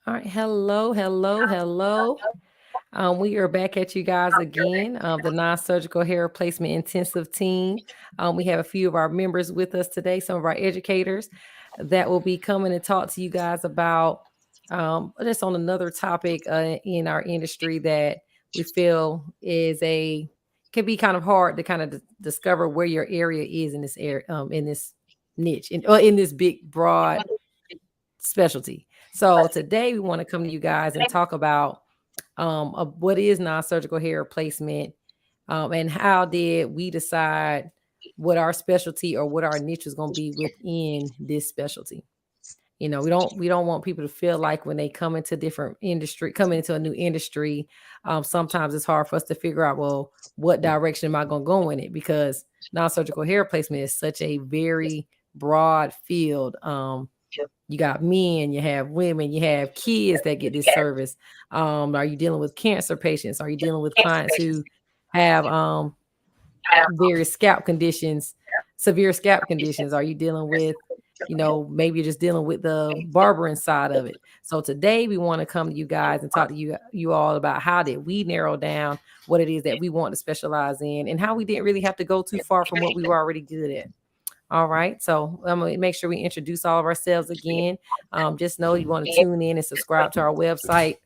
All right. Hello. We are back at you guys again. The non-surgical hair replacement intensive team. We have a few of our members with us today, some of our educators that will be coming to talk to you guys about just on another topic in our industry that we feel can be kind of hard to kind of discover where your area is in this area, in this niche, or in this big broad specialty. So today we want to come to you guys and talk about what is non-surgical hair replacement, and how did we decide what our specialty or what our niche is going to be within this specialty. We don't want people to feel like when they come into a new industry, sometimes it's hard for us to figure out, well, what direction am I going to go in it, because non-surgical hair replacement is such a very broad field. You got men, you have women, you have kids that get this service. Are you dealing with cancer patients? Are you dealing with clients who have various scalp conditions, severe scalp conditions? Are you dealing with, maybe you're just dealing with the barbering side of it? So today we want to come to you guys and talk to you all about how did we narrow down what it is that we want to specialize in, and how we didn't really have to go too far from what we were already good at. All right. So I'm going to make sure we introduce all of ourselves again. Just know you want to tune in and subscribe to our website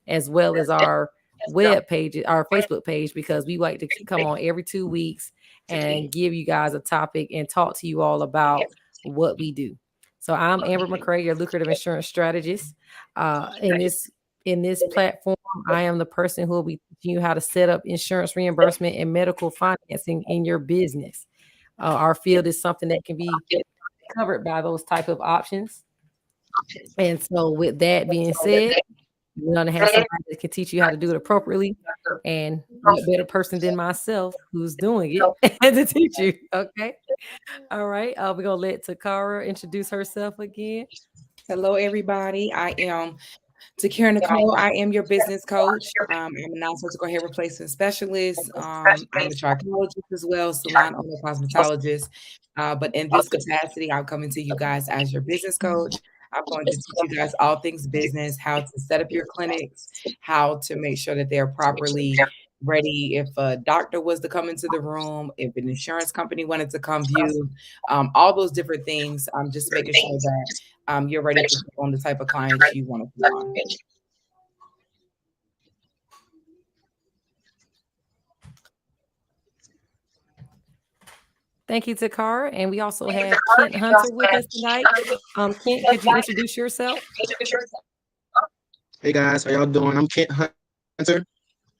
as well as our web page, our Facebook page, because we like to come on every 2 weeks and give you guys a topic and talk to you all about what we do. So I'm Amber McCray, your lucrative insurance strategist. In this platform, I am the person who will be teaching you how to set up insurance reimbursement and medical financing in your business. Our field is something that can be covered by those type of options. And so with that being said, we're going to have somebody that can teach you how to do it appropriately. And what better person than myself who's doing it to teach you. Okay. All right. We're going to let Takara introduce herself again. Hello, everybody. I am Takara Nicole. I am your business coach. I'm a non-surgical hair replacement specialist. I'm a trichologist as well, salon owner, cosmetologist. But in this capacity, I'm coming to you guys as your business coach. I'm going to teach you guys all things business, how to set up your clinics, how to make sure that they're properly ready if a doctor was to come into the room, if an insurance company wanted to come view, all those different things. Just making sure that you're ready to take on the type of clients you want to be on. Thank you, Takara. And we also have Kent Hunter with us tonight. Kent, could you introduce yourself? Hey guys, how y'all doing? I'm Kent Hunter.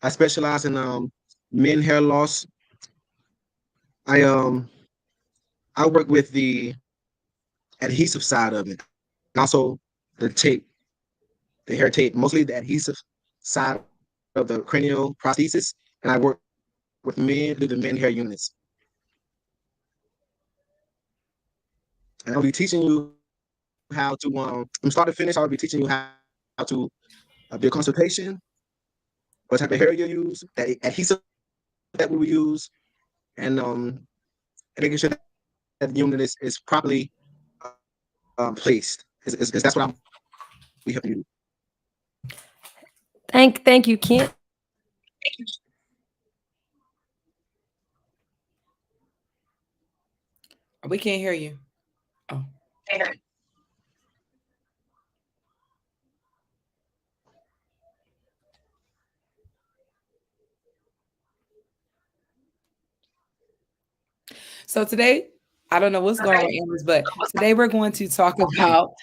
I specialize in men hair loss. I I work with the adhesive side of it, and also the tape, the hair tape, mostly the adhesive side of the cranial prosthesis. And I work with men through the men hair units. And I'll be teaching you how to from start to finish. I'll be teaching you how to do a consultation, what type of hair you use, that adhesive that we will use, and making sure that the unit is properly placed. Is that's what we help you. Thank you, Kent. We can't hear you. Oh. So today, I don't know what's going on, Amber's, but today we're going to talk about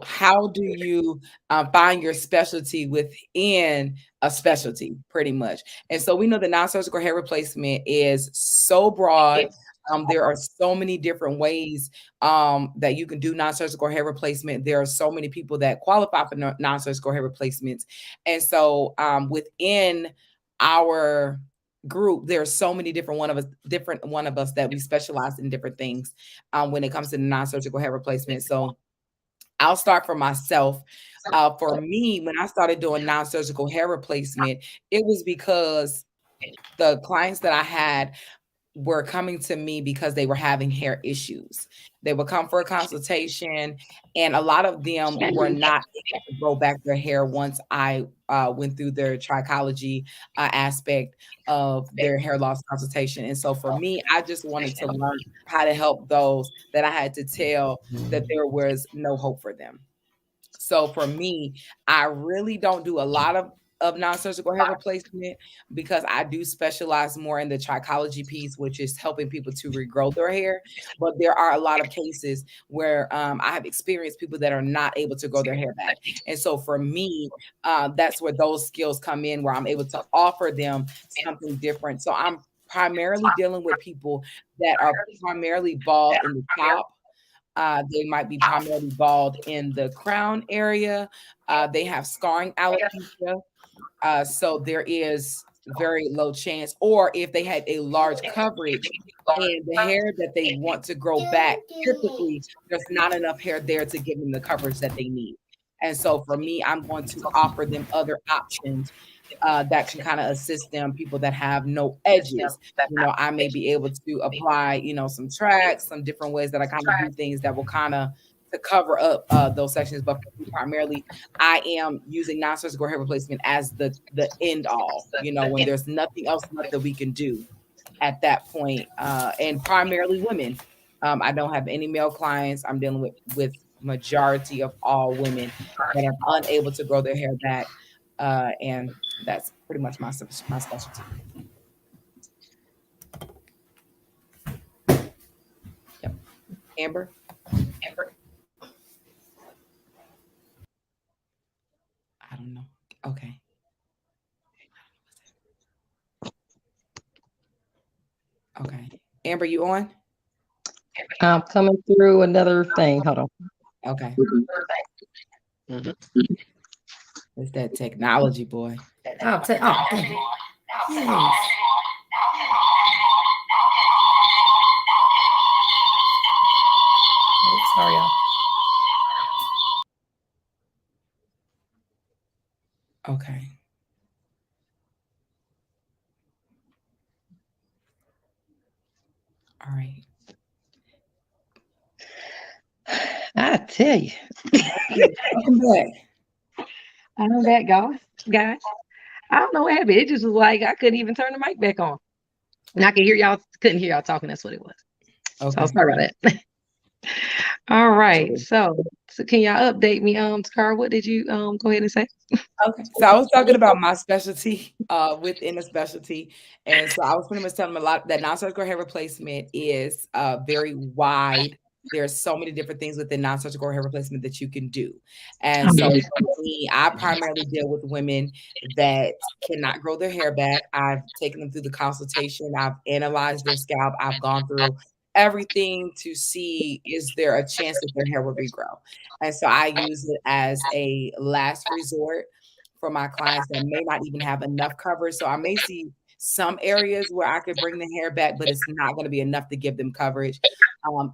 how do you find your specialty within a specialty, pretty much. And so we know the non-surgical hair replacement is so broad. There are so many different ways that you can do non-surgical hair replacement. There are so many people that qualify for non-surgical hair replacements. And so within our group, there are so many different one of us that we specialize in different things when it comes to non-surgical hair replacement. So I'll start for myself. For me, when I started doing non-surgical hair replacement, it was because the clients that I had were coming to me because they were having hair issues. They would come for a consultation, and a lot of them were not able to grow back their hair once I went through their trichology aspect of their hair loss consultation. And so for me, I just wanted to learn how to help those that I had to tell that there was no hope for them. So for me, I really don't do a lot of non-surgical hair replacement because I do specialize more in the trichology piece, which is helping people to regrow their hair. But there are a lot of cases where I have experienced people that are not able to grow their hair back. And so for me, that's where those skills come in, where I'm able to offer them something different. So I'm primarily dealing with people that are primarily bald in the top. They might be primarily bald in the crown area. They have scarring alopecia. So there is very low chance, or if they had a large coverage and the hair that they want to grow back, typically there's not enough hair there to give them the coverage that they need. And so for me, I'm going to offer them other options that can kind of assist them, people that have no edges. I may be able to apply, some tracks, some different ways that I kind of do things that will kind of to cover up those sections. But primarily, I am using non-surgical hair replacement as the end all, when there's nothing else left that we can do at that point. And primarily women. I don't have any male clients. I'm dealing with majority of all women that are unable to grow their hair back. And that's pretty much my specialty. Yep. Amber? I don't know. Okay. Okay. Amber, you on? I'm coming through another thing. Hold on. Okay. Mhm. It's that technology, boy. Dang it. Yes. Oops, sorry, y'all. Okay. All right. I tell you. Welcome back. I'm back, guys. I don't know what happened. It just was like I couldn't even turn the mic back on. And I couldn't hear y'all talking. That's what it was. Okay. So sorry about that. All right. So can y'all update me, Takara? What did you go ahead and say? Okay. So I was talking about my specialty within a specialty. And so I was pretty much telling them a lot that non-surgical hair replacement is very wide. There's so many different things within non-surgical hair replacement that you can do. And so for me, I primarily deal with women that cannot grow their hair back. I've taken them through the consultation. I've analyzed their scalp. I've gone through everything to see, is there a chance that their hair will regrow? And so I use it as a last resort for my clients that may not even have enough coverage. So I may see some areas where I could bring the hair back, but it's not going to be enough to give them coverage.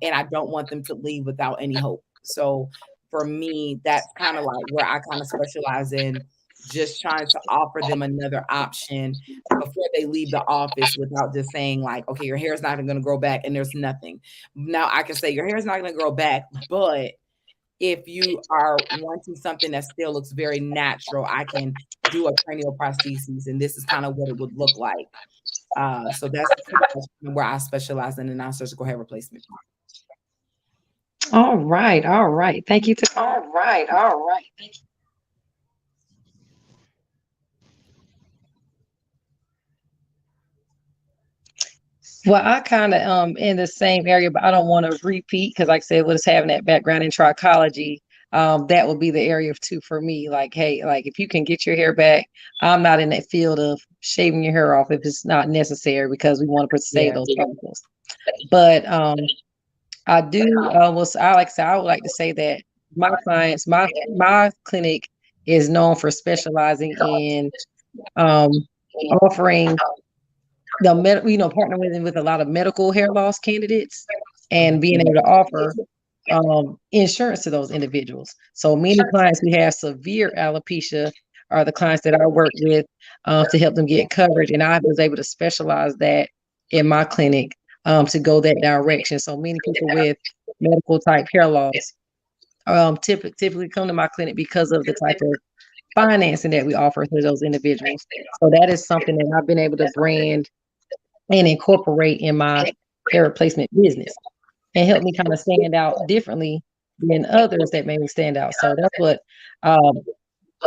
And I don't want them to leave without any hope. So for me, that's kind of like where I kind of specialize in, just trying to offer them another option before they leave the office without just saying like, okay, your hair is not even going to grow back and there's nothing. Now I can say your hair is not going to grow back, but if you are wanting something that still looks very natural, I can do a cranial prosthesis, and this is kind of what it would look like. So that's pretty much where I specialize in the non-surgical hair replacement. All right. Thank you. All right. Thank you. Well, I kind of in the same area, but I don't want to repeat because, like I said, was having that background in trichology. That would be the area too for me. Like, hey, like if you can get your hair back, I'm not in that field of shaving your hair off if it's not necessary because we want to save those follicles. But I do. I like to say, I would like to say that my clients, my clinic is known for specializing in offering partnering with a lot of medical hair loss candidates and being able to offer insurance to those individuals. So many clients who have severe alopecia are the clients that I work with to help them get coverage. And I was able to specialize that in my clinic to go that direction. So many people with medical type hair loss typically come to my clinic because of the type of financing that we offer to those individuals. So that is something that I've been able to brand and incorporate in my hair replacement business and help me kind of stand out differently than others that made me stand out. So that's um,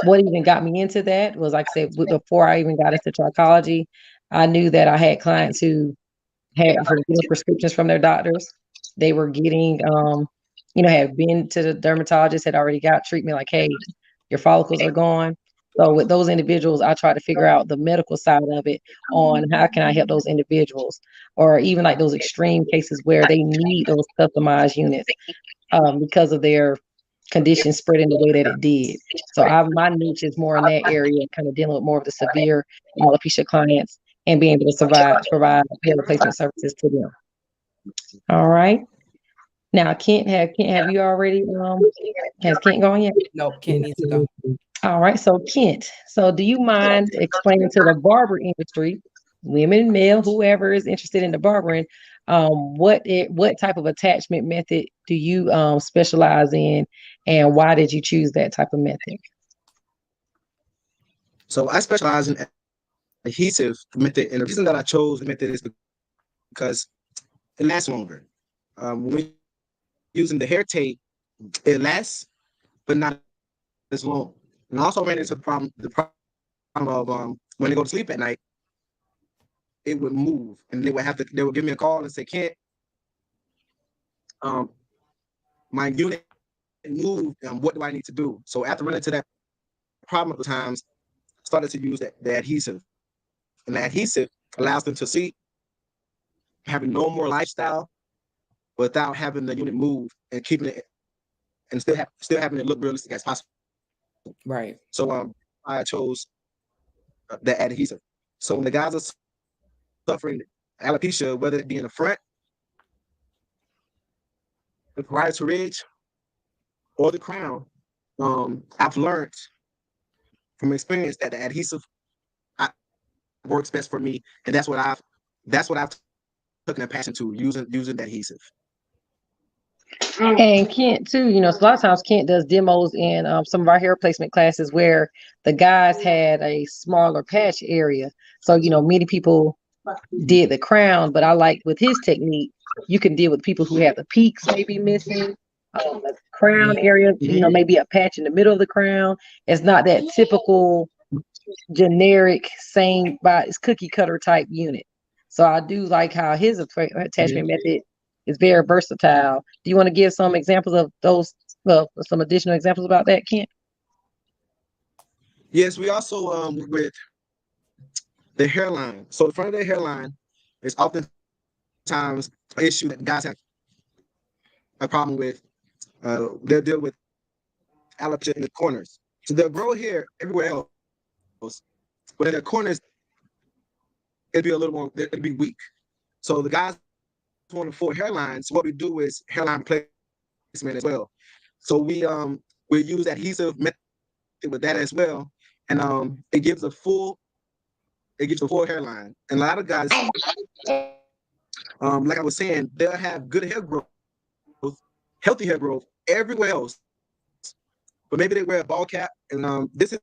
what even got me into that was, like I said, before I even got into trichology, I knew that I had clients who were getting prescriptions from their doctors. They were getting, had been to the dermatologist, had already got treatment. Like, hey, your follicles are gone. So with those individuals, I try to figure out the medical side of it on how can I help those individuals, or even like those extreme cases where they need those customized units because of their condition spreading the way that it did. So my niche is more in that area, kind of dealing with more of the severe alopecia clients and being able to provide hair replacement services to them. All right. Now, Kent, have you already has Kent gone yet? Nope, Kent needs to go. All right. So Kent, so do you mind explaining to the barber industry, women, male, whoever is interested in the barbering, what type of attachment method do you specialize in, and why did you choose that type of method? So I specialize in adhesive method, and the reason that I chose the method is because it lasts longer. When using the hair tape, it lasts, but not as long. And I also ran into the problem of when they go to sleep at night, it would move, and they would give me a call and say, "Kent, um, my unit moved. What do I need to do?" So after running into that problem a couple times, I started to use the adhesive, and the adhesive allows them to see having no more lifestyle without having the unit move and keeping it and still having it look realistic as possible. Right. So I chose the adhesive. So when the guys are suffering alopecia, whether it be in the front, the parietal ridge, or the crown, I've learned from experience that the adhesive works best for me, and that's what I've taken a passion to using the adhesive. And Kent too, so a lot of times Kent does demos in some of our hair replacement classes where the guys had a smaller patch area. So, many people did the crown, but I like with his technique, you can deal with people who have the peaks maybe missing, the crown area, maybe a patch in the middle of the crown. It's not that typical generic same by it's cookie cutter type unit. So I do like how his attachment method is very versatile. Do you want to give some examples of those? Well, some additional examples about that, Kent? Yes, we also with the hairline. So the front of the hairline is oftentimes an issue that guys have a problem with. They'll deal with alopecia in the corners. So they'll grow hair everywhere else, but in the corners, it'll be a little more, it'll be weak. So the guys want a full hairline. So what we do is hairline replacement as well. So we use adhesive method with that as well, and it gives a full hairline. And a lot of guys, like I was saying, they'll have good hair growth, healthy hair growth everywhere else, but maybe they wear a ball cap, and this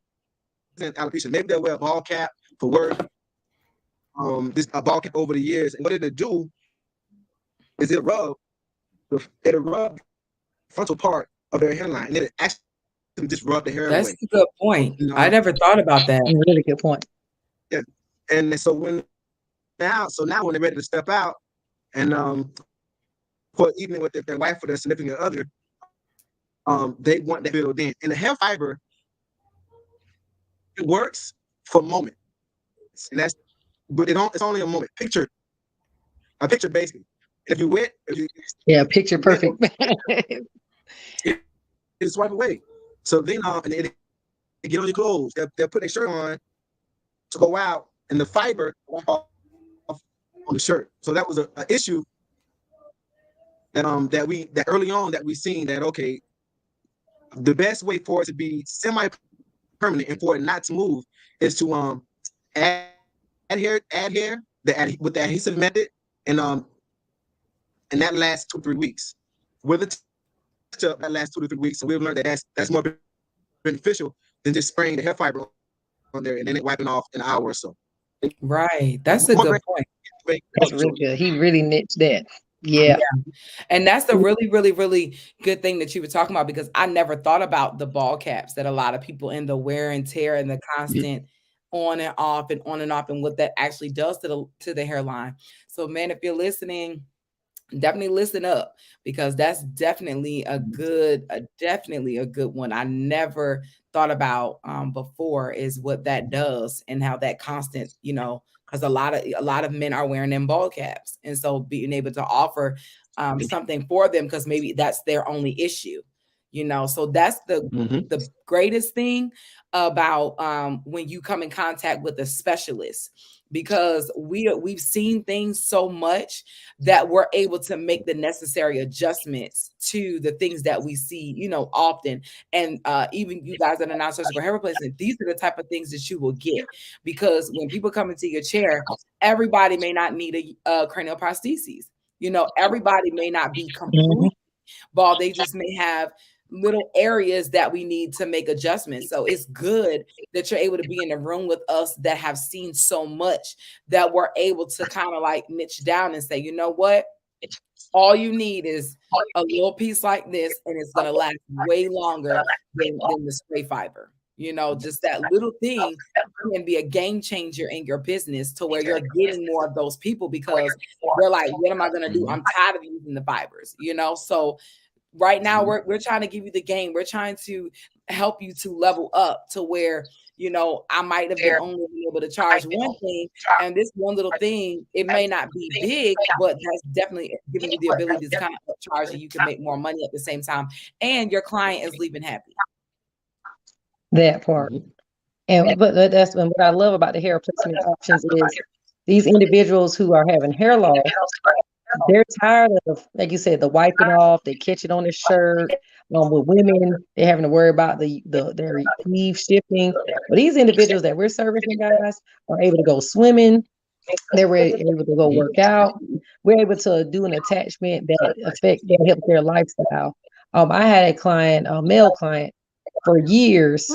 isn't alopecia. Maybe they'll wear a ball cap for work, this a ball cap over the years, and what it'll do is it'll rub the frontal part of their hairline, and it'll actually just rub the hair That's away. a good point. I never thought about that. Really good point. Yeah, and so now when they're ready to step out, and for evening with their wife or their significant other, they want that filled in. And the hair fiber, it works for a moment, and but it's only a moment. A picture basically. If you Yeah, picture perfect. it swipe away. So then and they get on your clothes. They'll put their shirt on to go out, and the fiber off on the shirt. So that was a issue that early on that we seen that okay, the best way for it to be semi permanent and for it not to move is to add hair with the adhesive method, and and that lasts 2 to 3 weeks. With a tip, that lasts 2 to 3 weeks. So we've learned that that's more beneficial than just spraying the hair fiber on there and then it wiping off in an hour or so. Right. That's a More good point. That's really good. He really niched that. Yeah. And that's the really, really, really good thing that you were talking about, because I never thought about the ball caps that a lot of people in the wear and tear and the constant on and off and on and off, and what that actually does to the hairline. So, man, if you're listening, definitely listen up, because that's definitely a good one. I never thought about before, is what that does and how that constant, because a lot of men are wearing them ball caps, and so being able to offer something for them, because maybe that's their only issue, so that's the greatest thing about when you come in contact with a specialist, because we've seen things so much that we're able to make the necessary adjustments to the things that we see, often. And even you guys that are non-surgical hair replacement, these are the type of things that you will get, because when people come into your chair, everybody may not need a cranial prosthesis. Everybody may not be completely bald. They just may have little areas that we need to make adjustments. So it's good that you're able to be in a room with us that have seen so much, that we're able to kind of like niche down and say, you know what? All you need is a little piece like this, and it's going to last way longer than the spray fiber. Just that little thing can be a game changer in your business, to where you're getting more of those people, because they're like, what am I going to do? I'm tired of using the fibers, so right now we're trying to give you the game. We're trying to help you to level up to where, I might have been only able to charge one thing, and this one little thing, it may not be big, but that's definitely giving you the ability to kind of upcharge, and you can make more money at the same time, and your client is leaving happy. That part. And but that's what I love about the hair replacement options is these individuals who are having hair loss, they're tired of, like you said, the wiping off, they catch it on their shirt. With women, they're having to worry about their weave shifting. But these individuals that we're servicing, guys, are able to go swimming. They're able to go work out. We're able to do an attachment that helps their lifestyle. I had a client, a male client, for years.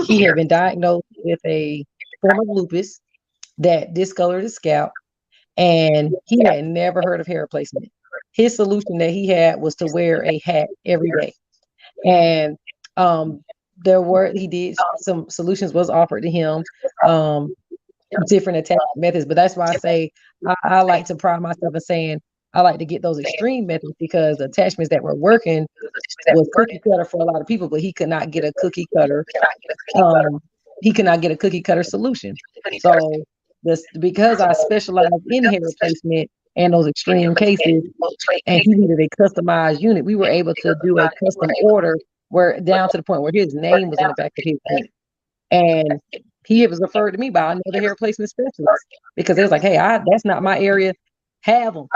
He had been diagnosed with a form of lupus that discolored his scalp, and he had never heard of hair replacement. His solution that he had was to wear a hat every day. And he did some solutions was offered to him, different attachment methods. But that's why I say I like to pride myself in saying I like to get those extreme methods, because the attachments that were working was cookie cutter for a lot of people, but he could not get a cookie cutter. He could not get a cookie cutter solution. So because I specialize in hair replacement and those extreme cases, and he needed a customized unit, we were able to do a custom order where down to the point where his name was in the back of his unit. And he was referred to me by another hair replacement specialist, because they was like, hey, that's not my area. Have them,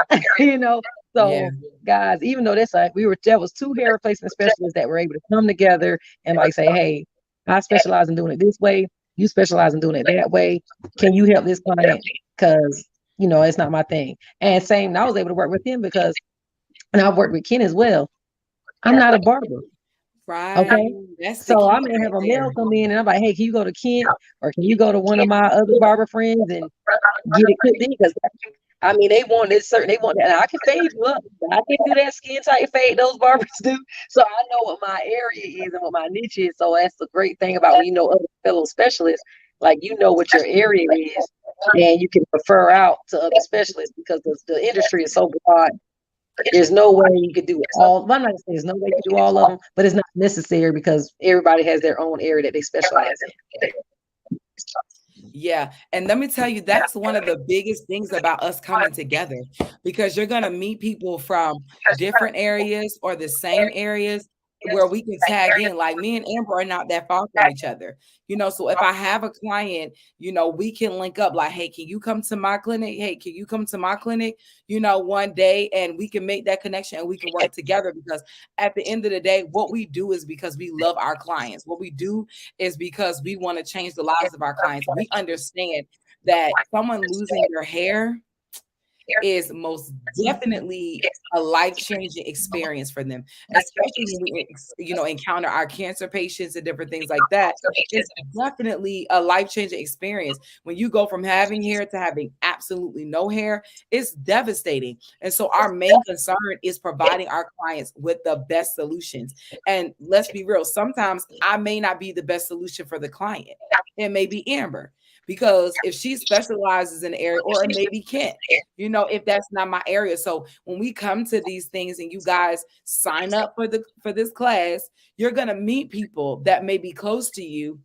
So guys, even though there was two hair replacement specialists that were able to come together and like say, hey, I specialize in doing it this way. You specialize in doing it that way. Can you help this client? Because it's not my thing. And I was able to work with him because, and I've worked with Ken as well. I'm not a barber. Right. Okay. So I may have a male come in and I'm like, hey, can you go to Kent, or can you go to one of my other barber friends and get it cut in? Because they want this certain, they want that. And I can fade you up. I can do that skin tight fade those barbers do. So I know what my area is and what my niche is. So that's the great thing about when other fellow specialists, like what your area is, and you can refer out to other specialists, because the industry is so broad. There's no way you could do it all. Well, I'm not saying there's no way you can do all of them, but it's not necessary, because everybody has their own area that they specialize in. Yeah. And let me tell you, that's one of the biggest things about us coming together, because you're going to meet people from different areas or the same areas where we can tag in. Like me and Amber are not that far from each other, so if I have a client, we can link up like, hey, can you come to my clinic? Hey, can you come to my clinic, one day, and we can make that connection and we can work together, because at the end of the day, what we do is because we love our clients. What we do is because we want to change the lives of our clients. We understand that someone losing their hair, is most definitely a life-changing experience for them, especially when we, encounter our cancer patients and different things like that. It's definitely a life-changing experience. When you go from having hair to having absolutely no hair, it's devastating. And so our main concern is providing our clients with the best solutions. And let's be real, sometimes I may not be the best solution for the client. It may be Amber, because if she specializes in an area, or it may be Kent, if that's not my area. So when we come to these things and you guys sign up for this class, you're gonna meet people that may be close to you.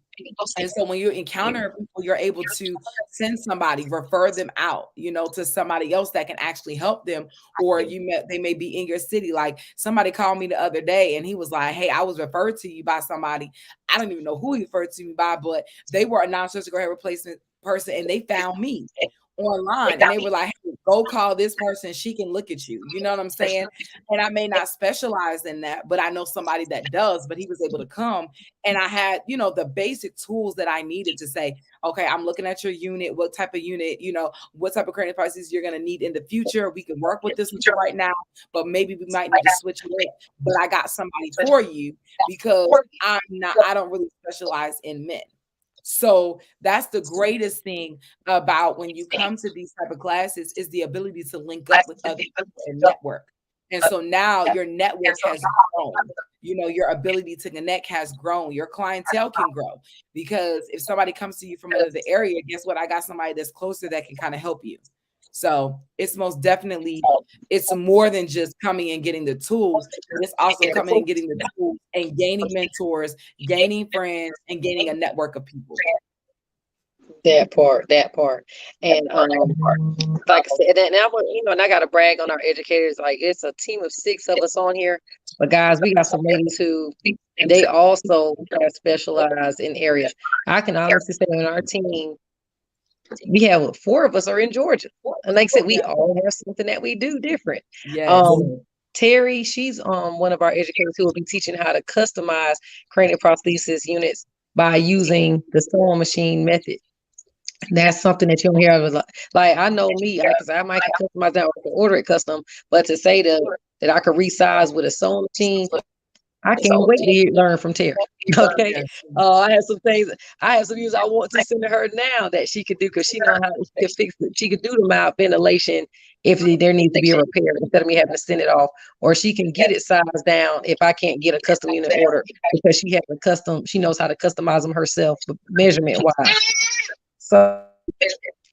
And so when you encounter people, you're able to send somebody, refer them out, to somebody else that can actually help them. Or they may be in your city. Like somebody called me the other day and he was like, hey, I was referred to you by somebody. I don't even know who he referred to me by, but they were a non-surgical hair replacement person and they found me online and they were like, hey, go call this person, she can look at you. You know what I'm saying? And I may not specialize in that, but I know somebody that does. But he was able to come, and I had the basic tools that I needed to say, okay, I'm looking at your unit, what type of unit, what type of cranial devices you're going to need in the future. We can work with this right now, but maybe we might need to switch it. But I got somebody for you, because I don't really specialize in men. So that's the greatest thing about when you come to these type of classes, is the ability to link up with other people and network. And so now your network has grown. Your ability to connect has grown. Your clientele can grow, because if somebody comes to you from another area, guess what? I got somebody that's closer that can kind of help you. So it's most definitely, it's more than just coming and getting the tools. It's also coming and getting the tools and gaining mentors, gaining friends, and gaining a network of people. That part. And like I said, and and I gotta brag on our educators. Like, it's a team of 6 of us on here. But guys, we got some ladies who they also have specialized in areas. I can honestly say on our team, we have 4 of us are in Georgia. And like I said, we all have something that we do different. Yes. Terry, she's one of our educators who will be teaching how to customize cranial prosthesis units by using the sewing machine method. That's something that you don't hear of. Like I know me, because I might customize that or order it custom, but to say that I could resize with a sewing machine, I can't wait to learn from Terry. Okay. I have some views I want to send to her now that she could do, because she knows how she could fix it. She could do the mouth ventilation if there needs to be a repair, instead of me having to send it off. Or she can get it sized down if I can't get a custom unit order, because she knows how to customize them herself, measurement wise. So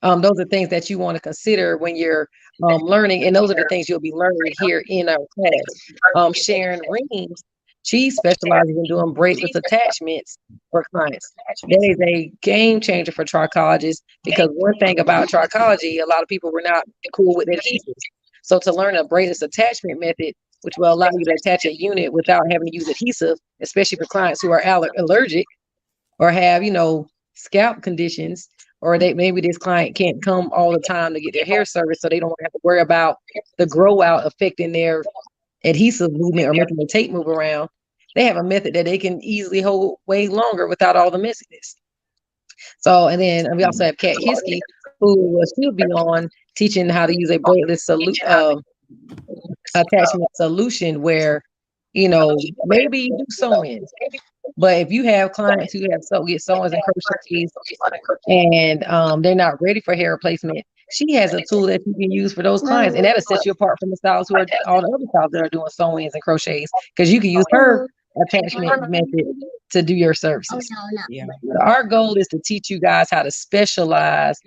those are things that you want to consider when you're learning, and those are the things you'll be learning here in our class. Sharon Reams, she specializes in doing braidless attachments for clients. That is a game changer for trichologists, because one thing about trichology, a lot of people were not cool with adhesives. So to learn a braidless attachment method, which will allow you to attach a unit without having to use adhesive, especially for clients who are allergic or have, scalp conditions, or maybe this client can't come all the time to get their hair serviced, so they don't have to worry about the grow out affecting their adhesive movement or making the tape move around. They have a method that they can easily hold way longer without all the messiness. So, and then we also have Kat Hiskey, who she'll be on teaching how to use a braidless attachment solution, where maybe you do sew-ins, but if you have clients who get sew-ins and crochets and they're not ready for hair replacement, she has a tool that you can use for those clients, and that'll set you apart from the stylists who are all the other stylists that are doing sew-ins and crochets, because you can use her attachment method to do your services. Yeah. Our goal is to teach you guys how to specialize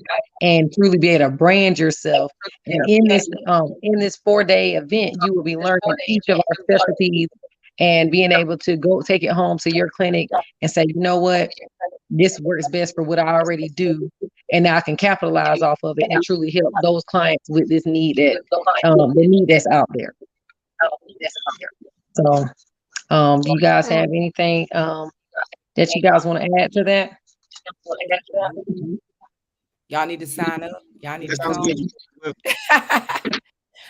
and truly be able to brand yourself. And in this 4-day event, you will be learning each of our specialties and being able to go take it home to your clinic and say, you know what, this works best for what I already do, and now I can capitalize off of it and truly help those clients with this need the need that's out there. So, do you guys have anything that you guys want to add to that? Y'all need to sign up. Y'all need to come.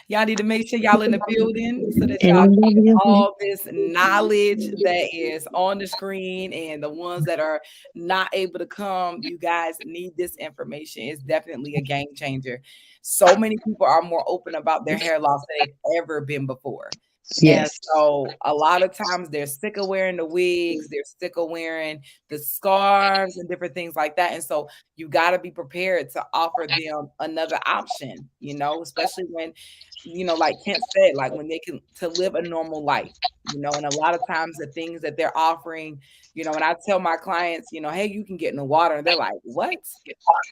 Y'all need to make sure y'all in the building so that y'all And get all this knowledge that is on the screen, and the ones that are not able to come, you guys need this information. It's definitely a game changer. So many people are more open about their hair loss than they've ever been before. And yes, so a lot of times they're sick of wearing the wigs, they're sick of wearing the scarves and different things like that. And so you got to be prepared to offer them another option, especially when, like Kent said, like when they can to live a normal life, and a lot of times the things that they're offering, when I tell my clients, hey, you can get in the water, and they're like, what?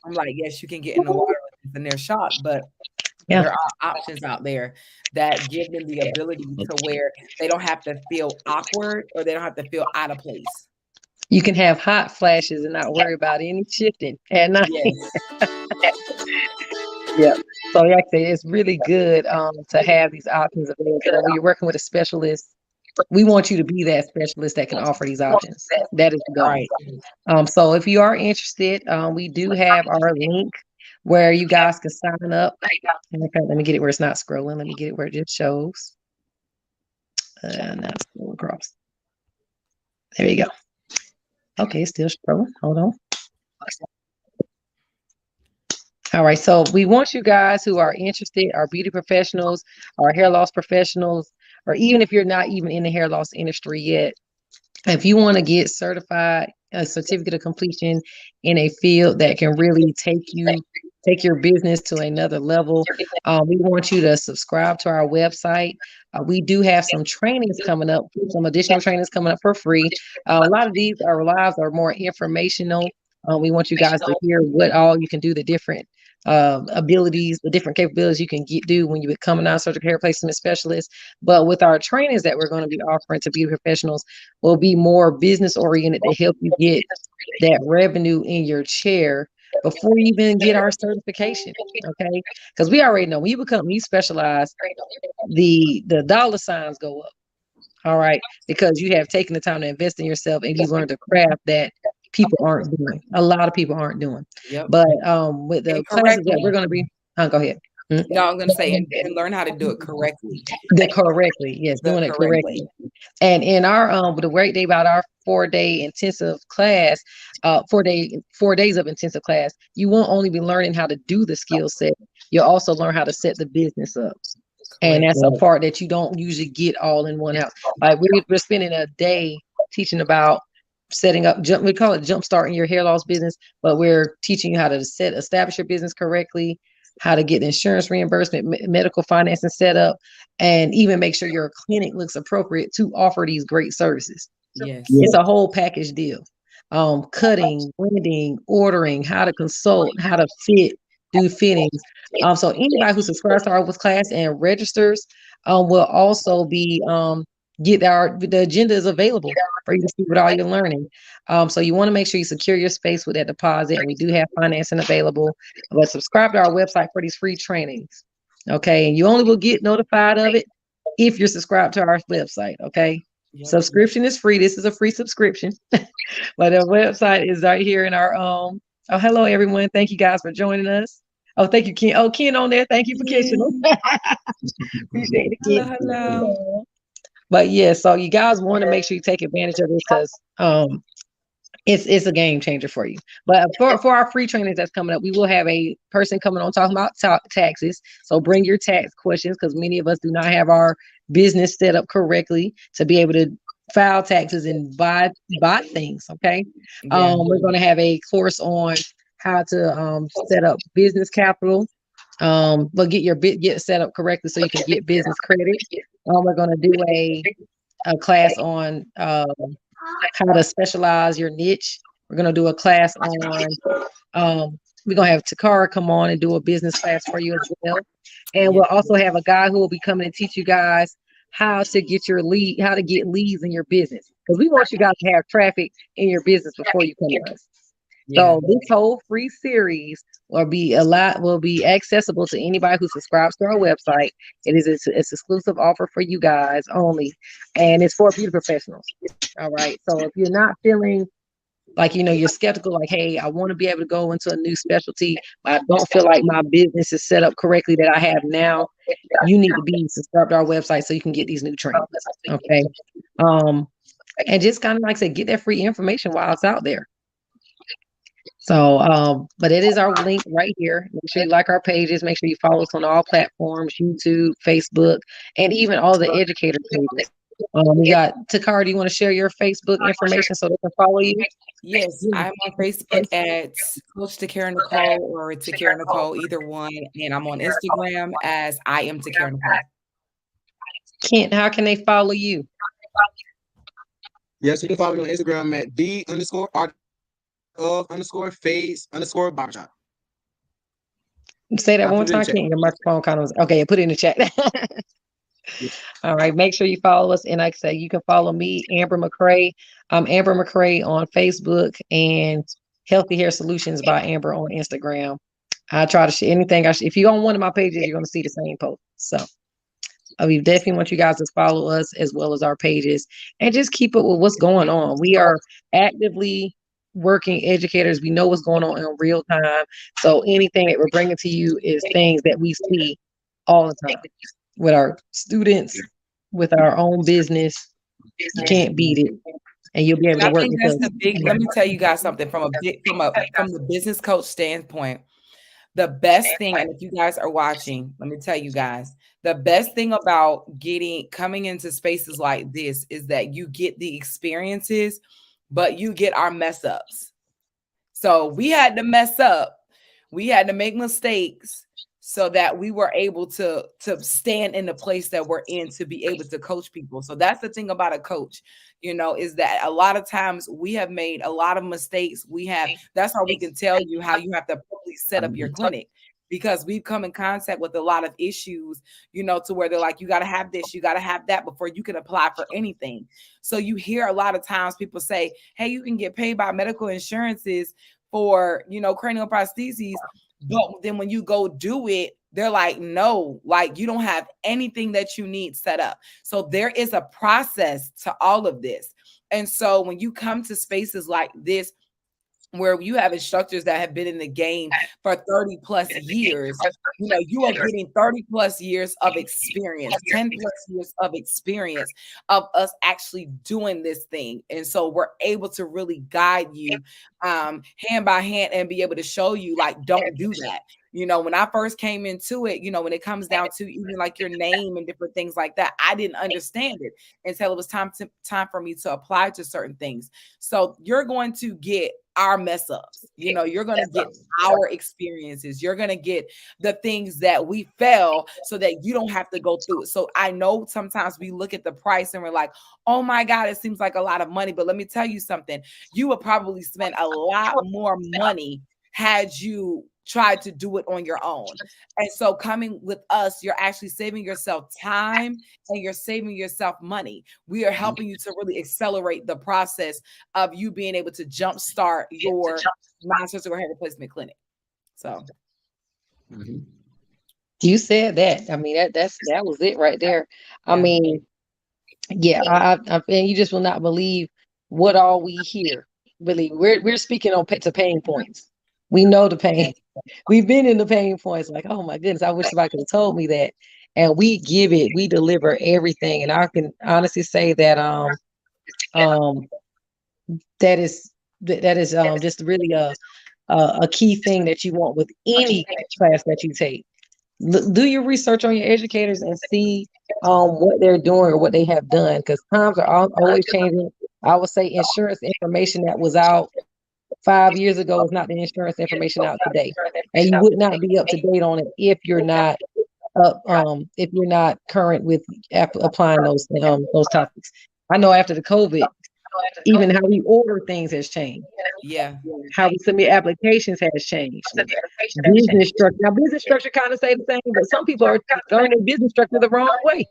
I'm like, yes, you can get in the water, and they're shocked, but yeah. there are options out there that give them the ability to where they don't have to feel awkward or they don't have to feel out of place. You can have hot flashes and not worry about any shifting at night. Yes. Yeah. So like I say, it's really good to have these options available. And when you're working with a specialist, we want you to be that specialist that can offer these options. That is the goal. Right. So if you are interested, we do have our link where you guys can sign up. And in fact, let me get it where it's not scrolling. Let me get it where it just shows. Not scroll across. There you go. Okay, it's still scrolling. Hold on. All right, so we want you guys who are interested, our beauty professionals, our hair loss professionals, or even if you're not even in the hair loss industry yet, if you want to get certified, a certificate of completion in a field that can really take your business to another level, we want you to subscribe to our website. We do have some trainings coming up, some additional trainings coming up for free. A lot of these are lives are more informational. We want you guys to hear what all you can do, the different abilities, the different capabilities you can do when you become a non-surgical hair replacement specialist. But with our trainings that we're going to be offering to beauty professionals, will be more business oriented to help you get that revenue in your chair before you even get our certification. Okay, because we already know when you specialize, the dollar signs go up. All right, because you have taken the time to invest in yourself and you've learned a craft that people aren't doing. A lot of people aren't doing. Yep. But with the classes that we're going to be, go ahead. No, I'm going to say, and learn how to do it correctly. Correctly, yes, doing it correctly. And in our the great day about our 4-day intensive class, 4 days of intensive class, you won't only be learning how to do the skill set, you'll also learn how to set the business up. And that's a part that you don't usually get all in one house. Like we're spending a day teaching about setting up we call it jump starting your hair loss business, but we're teaching you how to establish your business correctly, how to get insurance reimbursement, medical financing set up, and even make sure your clinic looks appropriate to offer these great services. Yes. It's a whole package deal. Cutting, blending, ordering, how to consult, how to do fittings. So anybody who subscribes to our class and registers will also be the agenda is available for you to see what all you're learning. So you want to make sure you secure your space with that deposit, and we do have financing available. But subscribe to our website for these free trainings. Okay, and you only will get notified of it if you're subscribed to our website. Okay. Yep. Subscription is free. This is a free subscription. But our website is right here in our Oh, hello everyone. Thank you guys for joining us. Oh, thank you, Ken. Oh, Ken on there. Thank you for catching us. Appreciate it, Ken. Hello. But yeah, so you guys want to make sure you take advantage of this because it's a game changer for you. But for our free trainings that's coming up, we will have a person coming on talking about taxes. So bring your tax questions because many of us do not have our business set up correctly to be able to file taxes and buy things. Okay. Yeah. We're going to have a course on how to set up business capital, but get set up correctly so you can get business credit. We're going to do a class on how to specialize your niche. We're going to do a class on we're going to have Takara come on and do a business class for you as well. And we'll also have a guy who will be coming to teach you guys how to get leads in your business. Because we want you guys to have traffic in your business before you come to us. So this whole free series will be accessible to anybody who subscribes to our website. It's exclusive offer for you guys only, and it's for beauty professionals. All right. So if you're not feeling like, you're skeptical, like, hey, I want to be able to go into a new specialty, but I don't feel like my business is set up correctly that I have now. You need to be subscribed to our website so you can get these new trainings. Okay. And just kind of, like I said, get that free information while it's out there. So, but it is our link right here. Make sure you like our pages. Make sure you follow us on all platforms, YouTube, Facebook, and even all the educator pages. We got Takara. Do you want to share your Facebook information so they can follow you? Yes, I'm on Facebook at Coach Takara Nicole or Takara Nicole, either one. And I'm on Instagram as I am Takara Nicole. Kent, how can they follow you? Yes, you can follow me on Instagram at _art_phase_barbershop. Say that one more time, Kent. Your microphone kind of was okay. Put it in the chat. Yes. All right, make sure you follow us. And like I say, you can follow me, Amber McCray. I'm Amber McCray on Facebook and Healthy Hair Solutions by Amber on Instagram. I try to share anything. If you're on one of my pages, you're going to see the same post. So we definitely want you guys to follow us as well as our pages and just keep up with what's going on. We are actively working educators. We know what's going on in real time. So anything that we're bringing to you is things that we see all the time with our students, with our own business. You can't beat it. And you'll be able to work with us. Let me tell you guys something from the business coach standpoint. The best thing, and if you guys are watching, let me tell you guys, the best thing about coming into spaces like this is that you get the experiences, but you get our mess ups. So we had to mess up. We had to make mistakes so that we were able to stand in the place that we're in to be able to coach people. So that's the thing about a coach, is that a lot of times we have made a lot of mistakes. That's how we can tell you how you have to probably set up your clinic, because we've come in contact with a lot of issues, to where they're like, you got to have this, you got to have that before you can apply for anything. So you hear a lot of times people say, hey, you can get paid by medical insurances for, cranial prostheses. But then when you go do it, they're like, no, like you don't have anything that you need set up. So there is a process to all of this. And so when you come to spaces like this, where you have instructors that have been in the game for 30 plus years, you are getting 30 plus years of experience, 10 plus years of experience of us actually doing this thing. And so we're able to really guide you hand by hand and be able to show you, like, don't do that. When I first came into it, when it comes down to even like your name and different things like that, I didn't understand it until it was time for me to apply to certain things. So you're going to get our mess ups, you're going to get our experiences, you're going to get the things that we fail so that you don't have to go through it. So I know sometimes we look at the price and we're like, oh my God, it seems like a lot of money. But let me tell you something, you would probably spend a lot more money had you tried to do it on your own. And so coming with us, you're actually saving yourself time and you're saving yourself money. We are helping you to really accelerate the process of you being able to jumpstart your non-surgical hair replacement clinic. So you said that. I mean, that was it right there. I mean, yeah, I and you just will not believe what all we hear. Really, we're speaking to pain points. We know the pain. We've been in the pain points. Like, oh my goodness, I wish somebody could have told me that. And we deliver everything. And I can honestly say that that is just really a key thing that you want with any class that you take. Do your research on your educators and see what they're doing or what they have done, because times are always changing. I would say insurance information that was out 5 years ago is not the insurance information out today, and you would not be up to date on it if you're not current with applying those topics. I know after the COVID, even how we order things has changed. Yeah. How we submit applications has changed. Business structure. Now, business structure kind of say the same, but some people are learning business structure the wrong way.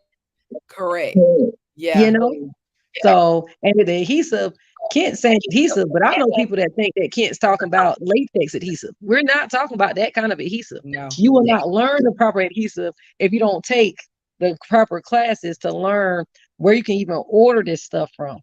Correct. Yeah. So, and the adhesive, Kent's saying adhesive, but I know people that think that Kent's talking about latex adhesive. We're not talking about that kind of adhesive. No. You will not learn the proper adhesive if you don't take the proper classes to learn where you can even order this stuff from.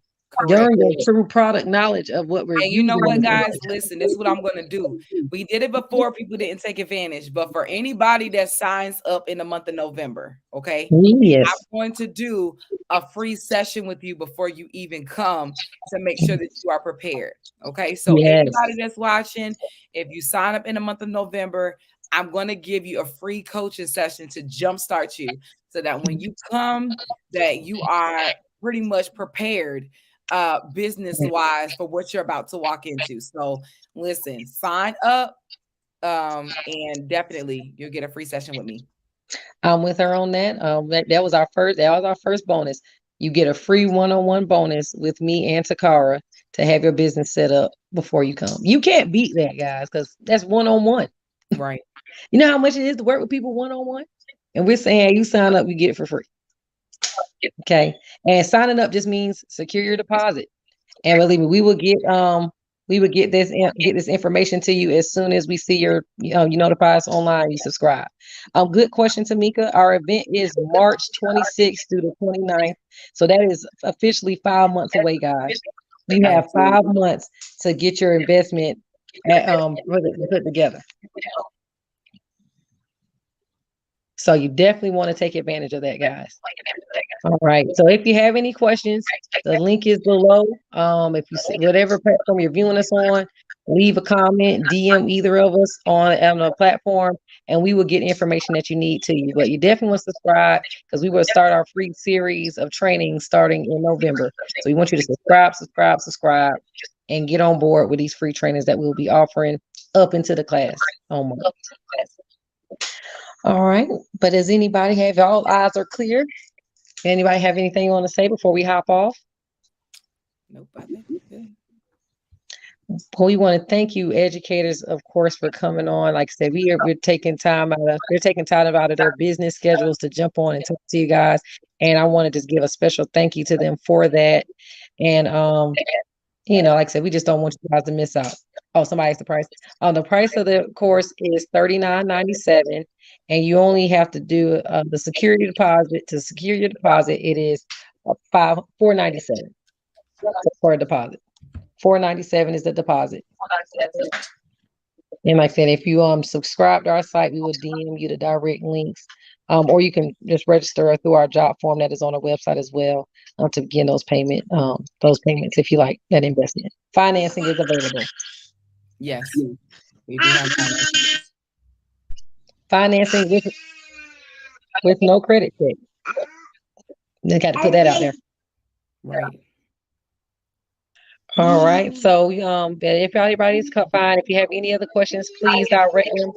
Learn your true product knowledge of what we're And you using. know what, guys? Listen, this is what I'm going to do. We did it before, people didn't take advantage. But for anybody that signs up in the month of November, okay, Yes. I'm going to do a free session with you before you even come to make sure that you are prepared. Okay, so Yes. everybody that's watching, if you sign up in the month of November, I'm going to give you a free coaching session to jumpstart you so that when you come, that you are pretty much prepared business wise for what you're about to walk into. So listen, sign up and definitely you'll get a free session with me. I'm with her on that. That was our first bonus. You get a free one-on-one bonus with me and Takara to have your business set up before you come. You can't beat that, guys, because that's one-on-one. Right. You know how much it is to work with people one-on-one? And we're saying, hey, you sign up, you get it for free. Okay. And signing up just means secure your deposit. And believe me, we will get this information to you as soon as we see you notify us online, you subscribe. Good question, Tamika. Our event is March 26th through the 29th. So that is officially 5 months away, guys. You have 5 months to get your investment put together. So you definitely want to take advantage of that, guys. All right. So if you have any questions, the link is below. If you see whatever platform you're viewing us on, leave a comment, DM either of us on a platform, and we will get information that you need to you. But you definitely want to subscribe because we will start our free series of training starting in November. So we want you to subscribe, and get on board with these free trainings that we'll be offering up into the class. All right. But does anybody have all eyes are clear? Anybody have anything you want to say before we hop off? Nope, I think we're good. Well, we want to thank you, educators, of course, for coming on. Like I said, we're taking time out of their business schedules to jump on and talk to you guys. And I want to just give a special thank you to them for that. And like I said, we just don't want you guys to miss out. Oh, somebody asked the price. The price of the course is $39.97, and you only have to do the security deposit. To secure your deposit, it is $497 for a deposit. $497 is the deposit. And like I said, if you subscribe to our site, we will DM you the direct links. Or you can just register through our job form that is on our website as well to begin those payments if you like that investment. Financing is available. Yes, we do have Financing with no credit check. They got to put that out there. right. All right. So if everybody's fine, if you have any other questions, please direct them.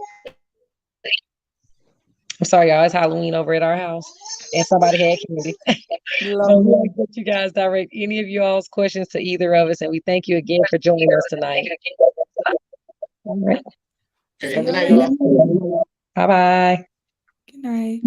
I'm sorry, y'all. It's Halloween over at our house, and somebody had candy. So we want to let you guys direct any of y'all's questions to either of us, and we thank you again for joining us tonight. All right. Good night, y'all. Bye-bye. Good night.